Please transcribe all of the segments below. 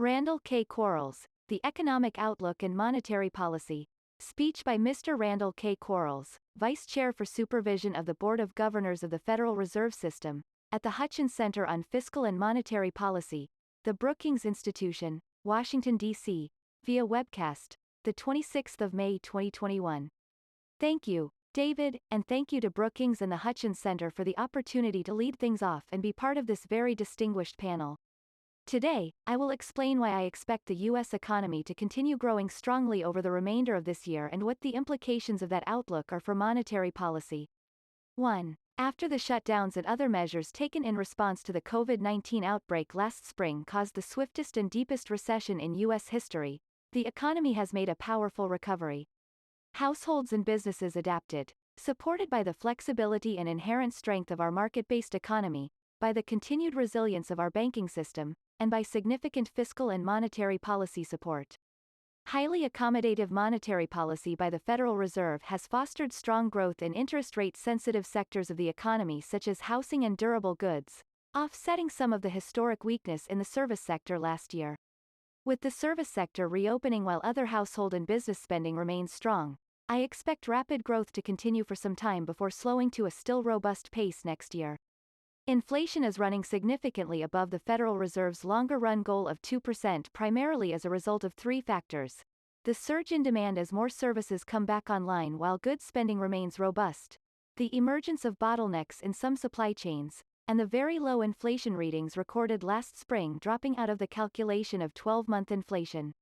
Randal K Quarles, The Economic Outlook and Monetary Policy. Speech by Mr. Randal K Quarles, Vice Chair for Supervision of the Board of Governors of the Federal Reserve System, at the Hutchins Center on Fiscal and Monetary Policy, the Brookings Institution, Washington, D.C., via webcast, the 26th of May 2021. Thank you, David, and thank you to Brookings and the Hutchins Center for the opportunity to lead things off and be part of this very distinguished panel. Today, I will explain why I expect the U.S. economy to continue growing strongly over the remainder of this year and what the implications of that outlook are for monetary policy. 1. After the shutdowns and other measures taken in response to the COVID-19 outbreak last spring caused the swiftest and deepest recession in U.S. history, the economy has made a powerful recovery. Households and businesses adapted, supported by the flexibility and inherent strength of our market-based economy, by the continued resilience of our banking system, and by significant fiscal and monetary policy support. Highly accommodative monetary policy by the Federal Reserve has fostered strong growth in interest rate-sensitive sectors of the economy such as housing and durable goods, offsetting some of the historic weakness in the service sector last year. With the service sector reopening while other household and business spending remains strong, I expect rapid growth to continue for some time before slowing to a still robust pace next year. Inflation is running significantly above the Federal Reserve's longer-run goal of 2% primarily as a result of three factors: the surge in demand as more services come back online while goods spending remains robust, the emergence of bottlenecks in some supply chains, and the very low inflation readings recorded last spring dropping out of the calculation of 12-month inflation.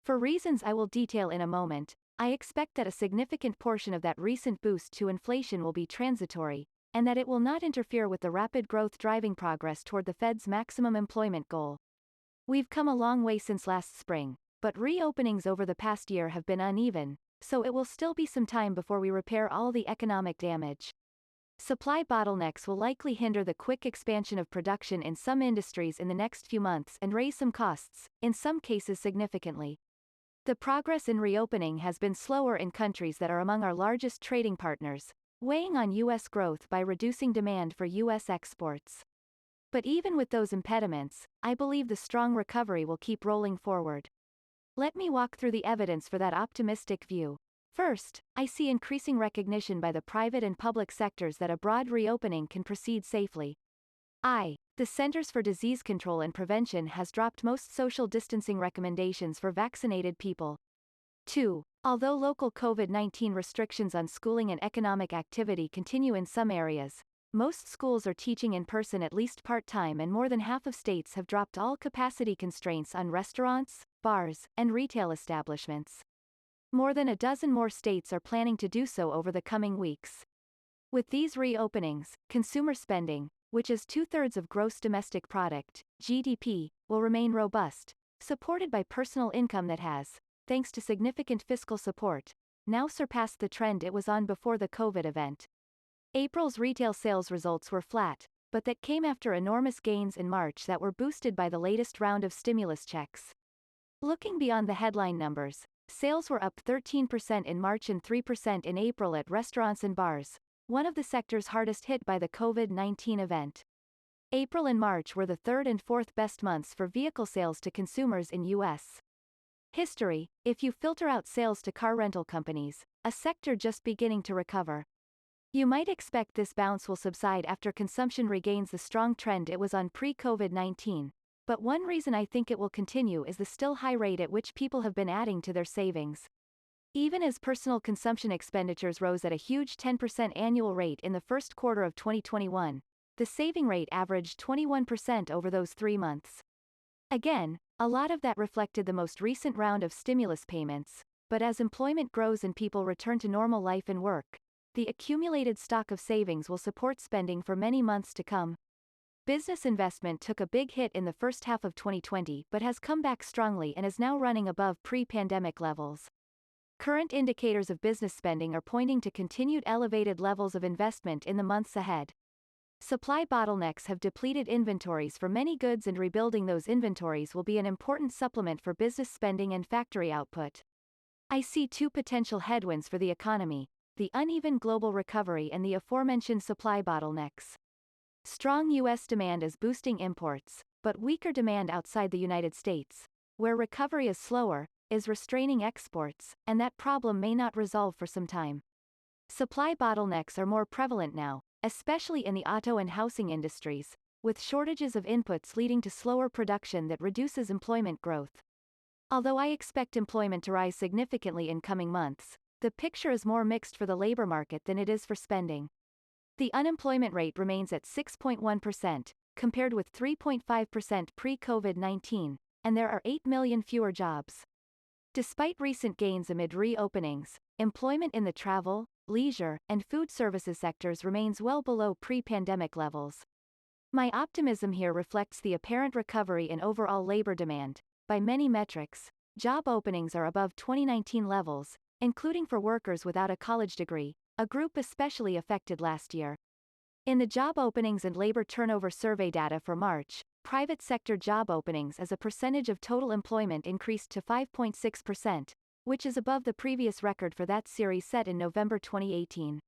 For reasons I will detail in a moment, I expect that a significant portion of that recent boost to inflation will be transitory, and that it will not interfere with the rapid growth driving progress toward the Fed's maximum employment goal. We've come a long way since last spring, but reopenings over the past year have been uneven, so it will still be some time before we repair all the economic damage. Supply bottlenecks will likely hinder the quick expansion of production in some industries in the next few months and raise some costs, in some cases significantly. The progress in reopening has been slower in countries that are among our largest trading partners, weighing on U.S. growth by reducing demand for U.S. exports. But even with those impediments, I believe the strong recovery will keep rolling forward. Let me walk through the evidence for that optimistic view. First, I see increasing recognition by the private and public sectors that a broad reopening can proceed safely. The Centers for Disease Control and Prevention has dropped most social distancing recommendations for vaccinated people. 2. Although local COVID-19 restrictions on schooling and economic activity continue in some areas, most schools are teaching in person at least part-time and more than half of states have dropped all capacity constraints on restaurants, bars, and retail establishments. More than a dozen more states are planning to do so over the coming weeks. With these reopenings, consumer spending, which is 2/3 of gross domestic product, GDP, will remain robust, supported by personal income that has, thanks to significant fiscal support, now surpassed the trend it was on before the COVID event. April's retail sales results were flat, but that came after enormous gains in March that were boosted by the latest round of stimulus checks. Looking beyond the headline numbers, sales were up 13% in March and 3% in April at restaurants and bars, one of the sectors hardest hit by the COVID-19 event. April and March were the third and fourth best months for vehicle sales to consumers in U.S. history, if you filter out sales to car rental companies, a sector just beginning to recover. You might expect this bounce will subside after consumption regains the strong trend it was on pre-COVID-19, but one reason I think it will continue is the still high rate at which people have been adding to their savings. Even as personal consumption expenditures rose at a huge 10% annual rate in the first quarter of 2021, the saving rate averaged 21% over those 3 months. Again, a lot of that reflected the most recent round of stimulus payments, but as employment grows and people return to normal life and work, the accumulated stock of savings will support spending for many months to come. Business investment took a big hit in the first half of 2020 but has come back strongly and is now running above pre-pandemic levels. Current indicators of business spending are pointing to continued elevated levels of investment in the months ahead. Supply bottlenecks have depleted inventories for many goods, and rebuilding those inventories will be an important supplement for business spending and factory output. I see two potential headwinds for the economy: the uneven global recovery and the aforementioned supply bottlenecks. Strong U.S. demand is boosting imports, but weaker demand outside the United States, where recovery is slower, is restraining exports, and that problem may not resolve for some time. Supply bottlenecks are more prevalent now, especially in the auto and housing industries, with shortages of inputs leading to slower production that reduces employment growth. Although I expect employment to rise significantly in coming months, the picture is more mixed for the labor market than it is for spending. The unemployment rate remains at 6.1%, compared with 3.5% pre-COVID-19, and there are 8 million fewer jobs. Despite recent gains amid reopenings, employment in the travel, leisure, and food services sectors remains well below pre-pandemic levels. My optimism here reflects the apparent recovery in overall labor demand. By many metrics, job openings are above 2019 levels, including for workers without a college degree, a group especially affected last year. In the job openings and labor turnover survey data for March, private sector job openings as a percentage of total employment increased to 5.6%, which is above the previous record for that series set in November 2018.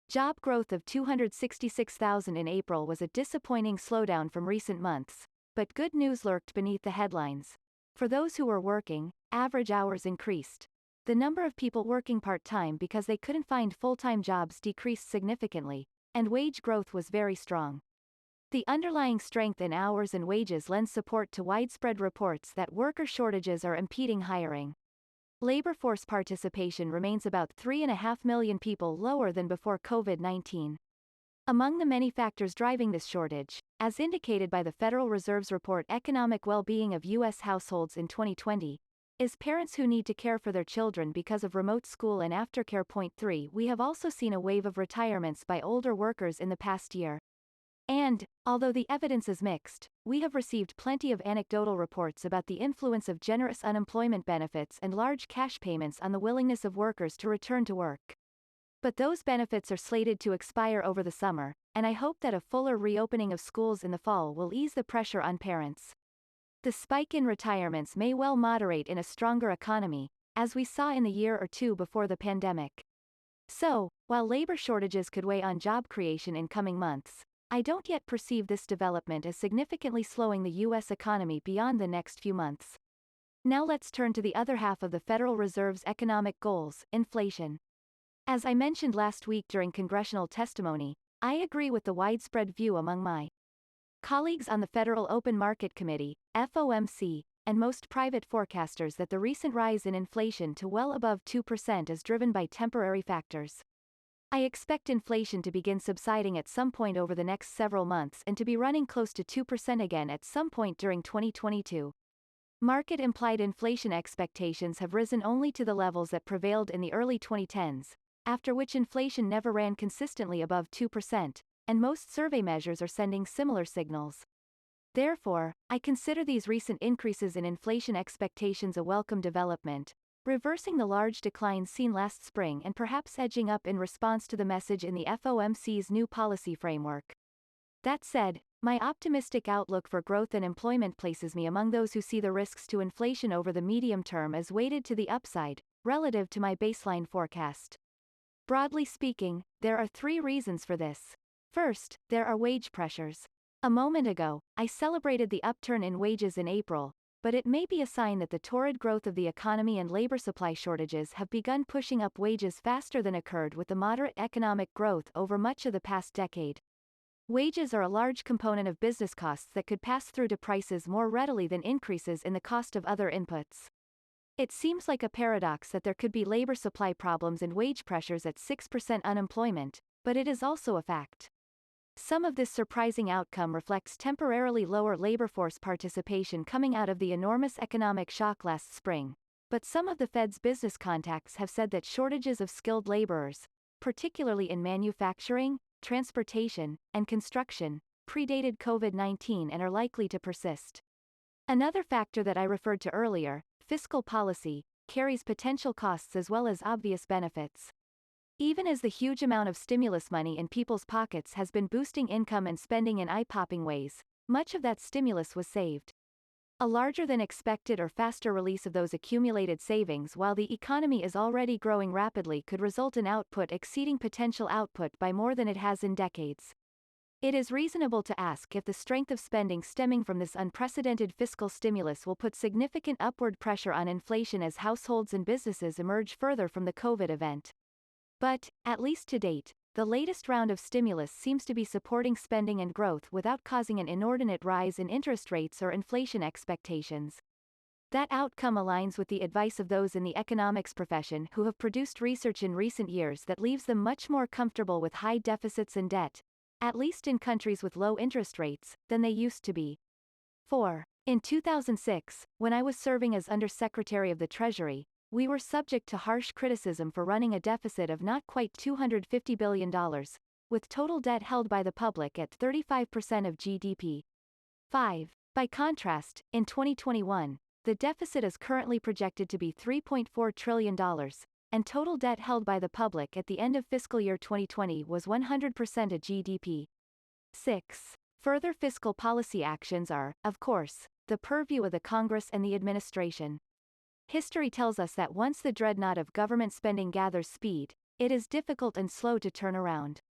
Job growth of 266,000 in April was a disappointing slowdown from recent months, but good news lurked beneath the headlines. For those who were working, average hours increased. The number of people working part-time because they couldn't find full-time jobs decreased significantly, and wage growth was very strong. The underlying strength in hours and wages lends support to widespread reports that worker shortages are impeding hiring. Labor force participation remains about 3.5 million people lower than before COVID-19. Among the many factors driving this shortage, as indicated by the Federal Reserve's report Economic Well-Being of U.S. Households in 2020, is parents who need to care for their children because of remote school and aftercare. 3. We have also seen a wave of retirements by older workers in the past year. And, although the evidence is mixed, we have received plenty of anecdotal reports about the influence of generous unemployment benefits and large cash payments on the willingness of workers to return to work. But those benefits are slated to expire over the summer, and I hope that a fuller reopening of schools in the fall will ease the pressure on parents. The spike in retirements may well moderate in a stronger economy, as we saw in the year or two before the pandemic. So, while labor shortages could weigh on job creation in coming months, I don't yet perceive this development as significantly slowing the U.S. economy beyond the next few months. Now let's turn to the other half of the Federal Reserve's economic goals, inflation. As I mentioned last week during congressional testimony, I agree with the widespread view among my colleagues on the Federal Open Market Committee, FOMC, and most private forecasters that the recent rise in inflation to well above 2% is driven by temporary factors. I expect inflation to begin subsiding at some point over the next several months and to be running close to 2% again at some point during 2022. Market-implied inflation expectations have risen only to the levels that prevailed in the early 2010s, after which inflation never ran consistently above 2%, and most survey measures are sending similar signals. Therefore, I consider these recent increases in inflation expectations a welcome development, reversing the large declines seen last spring and perhaps edging up in response to the message in the FOMC's new policy framework. That said, my optimistic outlook for growth and employment places me among those who see the risks to inflation over the medium term as weighted to the upside, relative to my baseline forecast. Broadly speaking, there are 3 reasons for this. First, there are wage pressures. A moment ago, I celebrated the upturn in wages in April, but it may be a sign that the torrid growth of the economy and labor supply shortages have begun pushing up wages faster than occurred with the moderate economic growth over much of the past decade. Wages are a large component of business costs that could pass through to prices more readily than increases in the cost of other inputs. It seems like a paradox that there could be labor supply problems and wage pressures at 6% unemployment, but it is also a fact. Some of this surprising outcome reflects temporarily lower labor force participation coming out of the enormous economic shock last spring, but some of the Fed's business contacts have said that shortages of skilled laborers, particularly in manufacturing, transportation, and construction, predated COVID-19 and are likely to persist. Another factor that I referred to earlier, fiscal policy, carries potential costs as well as obvious benefits. Even as the huge amount of stimulus money in people's pockets has been boosting income and spending in eye-popping ways, much of that stimulus was saved. A larger than expected or faster release of those accumulated savings while the economy is already growing rapidly could result in output exceeding potential output by more than it has in decades. It is reasonable to ask if the strength of spending stemming from this unprecedented fiscal stimulus will put significant upward pressure on inflation as households and businesses emerge further from the COVID event. But, at least to date, the latest round of stimulus seems to be supporting spending and growth without causing an inordinate rise in interest rates or inflation expectations. That outcome aligns with the advice of those in the economics profession who have produced research in recent years that leaves them much more comfortable with high deficits and debt, at least in countries with low interest rates, than they used to be. 4. In 2006, when I was serving as Undersecretary of the Treasury, we were subject to harsh criticism for running a deficit of not quite $250 billion, with total debt held by the public at 35% of GDP. 5. By contrast, in 2021, the deficit is currently projected to be $3.4 trillion, and total debt held by the public at the end of fiscal year 2020 was 100% of GDP. 6. Further fiscal policy actions are, of course, the purview of the Congress and the administration. History tells us that once the dreadnought of government spending gathers speed, it is difficult and slow to turn around.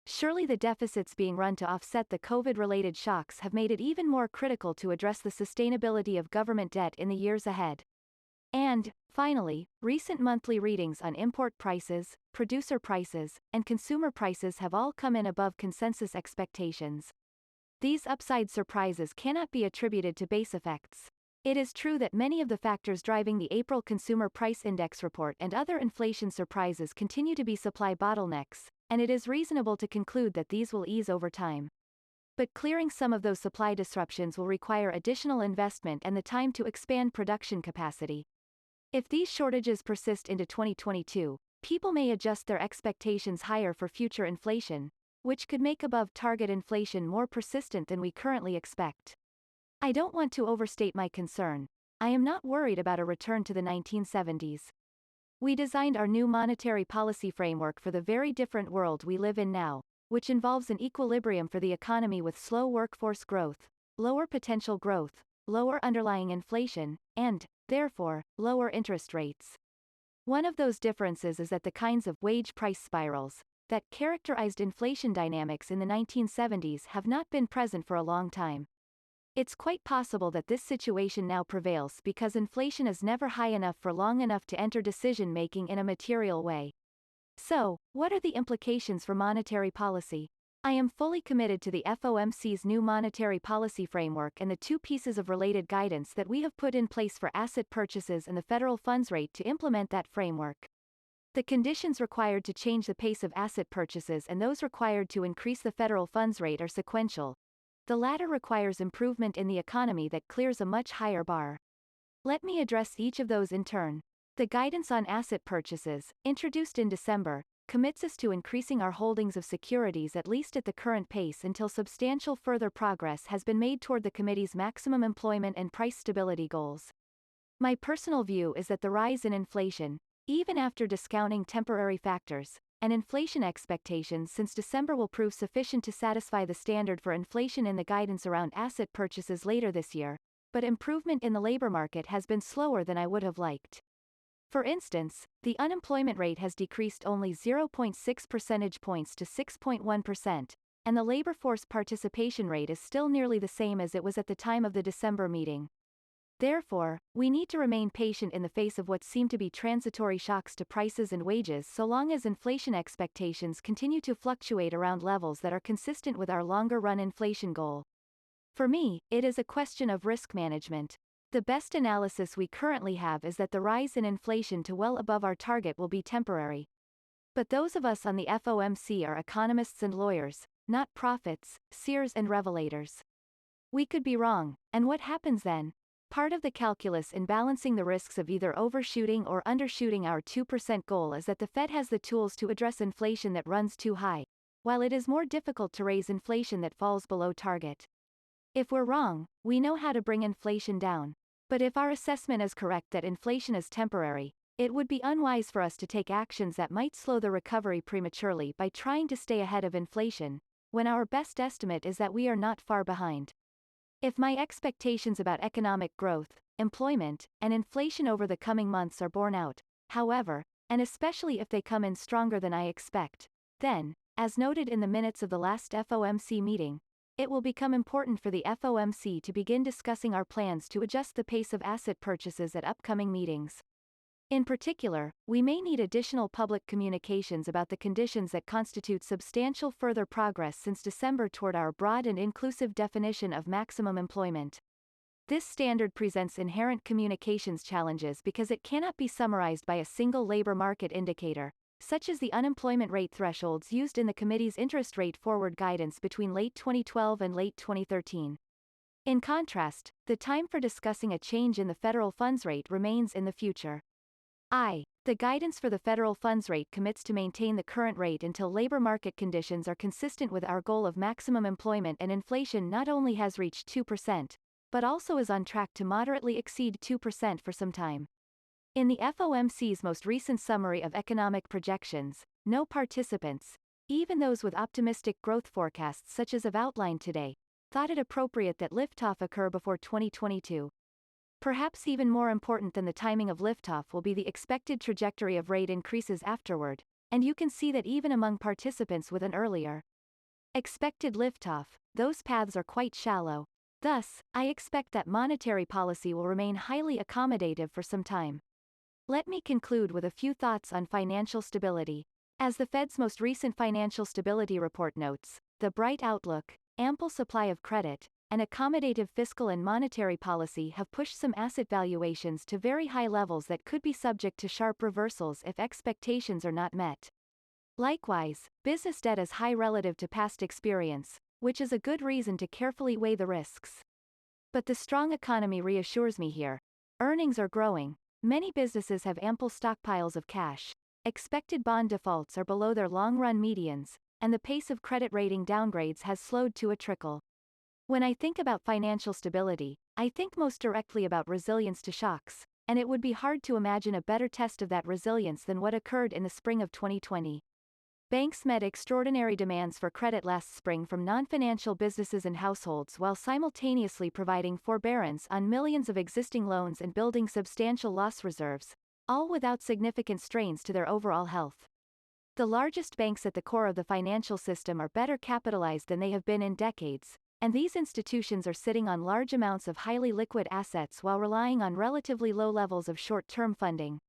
Surely the deficits being run to offset the COVID-related shocks have made it even more critical to address the sustainability of government debt in the years ahead. And, finally, recent monthly readings on import prices, producer prices, and consumer prices have all come in above consensus expectations. These upside surprises cannot be attributed to base effects. It is true that many of the factors driving the April Consumer Price Index report and other inflation surprises continue to be supply bottlenecks, and it is reasonable to conclude that these will ease over time. But clearing some of those supply disruptions will require additional investment and the time to expand production capacity. If these shortages persist into 2022, people may adjust their expectations higher for future inflation, which could make above-target inflation more persistent than we currently expect. I don't want to overstate my concern. I am not worried about a return to the 1970s. We designed our new monetary policy framework for the very different world we live in now, which involves an equilibrium for the economy with slow workforce growth, lower potential growth, lower underlying inflation, and, therefore, lower interest rates. One of those differences is that the kinds of wage price spirals that characterized inflation dynamics in the 1970s have not been present for a long time. It's quite possible that this situation now prevails because inflation is never high enough for long enough to enter decision-making in a material way. So, what are the implications for monetary policy? I am fully committed to the FOMC's new monetary policy framework and the two pieces of related guidance that we have put in place for asset purchases and the federal funds rate to implement that framework. The conditions required to change the pace of asset purchases and those required to increase the federal funds rate are sequential. The latter requires improvement in the economy that clears a much higher bar. Let me address each of those in turn. The guidance on asset purchases, introduced in December, commits us to increasing our holdings of securities at least at the current pace until substantial further progress has been made toward the committee's maximum employment and price stability goals. My personal view is that the rise in inflation, even after discounting temporary factors, and inflation expectations since December will prove sufficient to satisfy the standard for inflation in the guidance around asset purchases later this year, but improvement in the labor market has been slower than I would have liked. For instance, the unemployment rate has decreased only 0.6 percentage points to 6.1%, and the labor force participation rate is still nearly the same as it was at the time of the December meeting. Therefore, we need to remain patient in the face of what seem to be transitory shocks to prices and wages so long as inflation expectations continue to fluctuate around levels that are consistent with our longer-run inflation goal. For me, it is a question of risk management. The best analysis we currently have is that the rise in inflation to well above our target will be temporary. But those of us on the FOMC are economists and lawyers, not prophets, seers and revelators. We could be wrong, and what happens then? Part of the calculus in balancing the risks of either overshooting or undershooting our 2% goal is that the Fed has the tools to address inflation that runs too high, while it is more difficult to raise inflation that falls below target. If we're wrong, we know how to bring inflation down. But if our assessment is correct that inflation is temporary, it would be unwise for us to take actions that might slow the recovery prematurely by trying to stay ahead of inflation, when our best estimate is that we are not far behind. If my expectations about economic growth, employment, and inflation over the coming months are borne out, however, and especially if they come in stronger than I expect, then, as noted in the minutes of the last FOMC meeting, it will become important for the FOMC to begin discussing our plans to adjust the pace of asset purchases at upcoming meetings. In particular, we may need additional public communications about the conditions that constitute substantial further progress since December toward our broad and inclusive definition of maximum employment. This standard presents inherent communications challenges because it cannot be summarized by a single labor market indicator, such as the unemployment rate thresholds used in the committee's interest rate forward guidance between late 2012 and late 2013. In contrast, the time for discussing a change in the federal funds rate remains in the future. The guidance for the federal funds rate commits to maintain the current rate until labor market conditions are consistent with our goal of maximum employment and inflation not only has reached 2%, but also is on track to moderately exceed 2% for some time. In the FOMC's most recent summary of economic projections, no participants, even those with optimistic growth forecasts such as I've outlined today, thought it appropriate that liftoff occur before 2022. Perhaps even more important than the timing of liftoff will be the expected trajectory of rate increases afterward, and you can see that even among participants with an earlier expected liftoff, those paths are quite shallow. Thus, I expect that monetary policy will remain highly accommodative for some time. Let me conclude with a few thoughts on financial stability. As the Fed's most recent financial stability report notes, the bright outlook, ample supply of credit, and accommodative fiscal and monetary policy have pushed some asset valuations to very high levels that could be subject to sharp reversals if expectations are not met. Likewise, business debt is high relative to past experience, which is a good reason to carefully weigh the risks. But the strong economy reassures me here. Earnings are growing, many businesses have ample stockpiles of cash, expected bond defaults are below their long-run medians, and the pace of credit rating downgrades has slowed to a trickle. When I think about financial stability, I think most directly about resilience to shocks, and it would be hard to imagine a better test of that resilience than what occurred in the spring of 2020. Banks met extraordinary demands for credit last spring from non-financial businesses and households while simultaneously providing forbearance on millions of existing loans and building substantial loss reserves, all without significant strains to their overall health. The largest banks at the core of the financial system are better capitalized than they have been in decades, and these institutions are sitting on large amounts of highly liquid assets while relying on relatively low levels of short-term funding.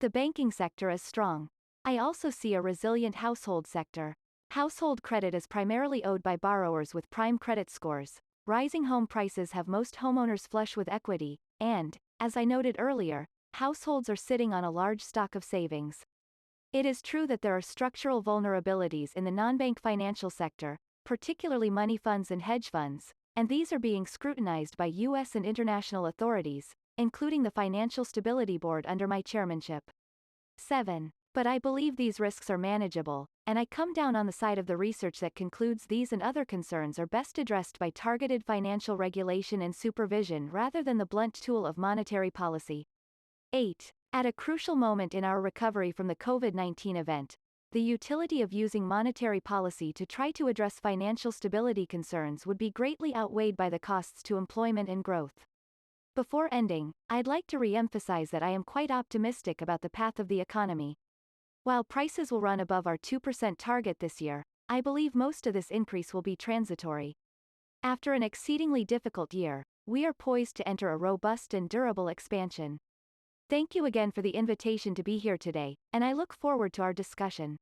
The banking sector is strong. I also see a resilient household sector. Household credit is primarily owed by borrowers with prime credit scores. Rising home prices have most homeowners flush with equity, and, as I noted earlier, households are sitting on a large stock of savings. It is true that there are structural vulnerabilities in the non-bank financial sector, particularly money funds and hedge funds, and these are being scrutinized by U.S. and international authorities, including the Financial Stability Board under my chairmanship. 7. But I believe these risks are manageable, and I come down on the side of the research that concludes these and other concerns are best addressed by targeted financial regulation and supervision rather than the blunt tool of monetary policy. 8. At a crucial moment in our recovery from the COVID-19 event, the utility of using monetary policy to try to address financial stability concerns would be greatly outweighed by the costs to employment and growth. Before ending, I'd like to re-emphasize that I am quite optimistic about the path of the economy. While prices will run above our 2% target this year, I believe most of this increase will be transitory. After an exceedingly difficult year, we are poised to enter a robust and durable expansion. Thank you again for the invitation to be here today, and I look forward to our discussion.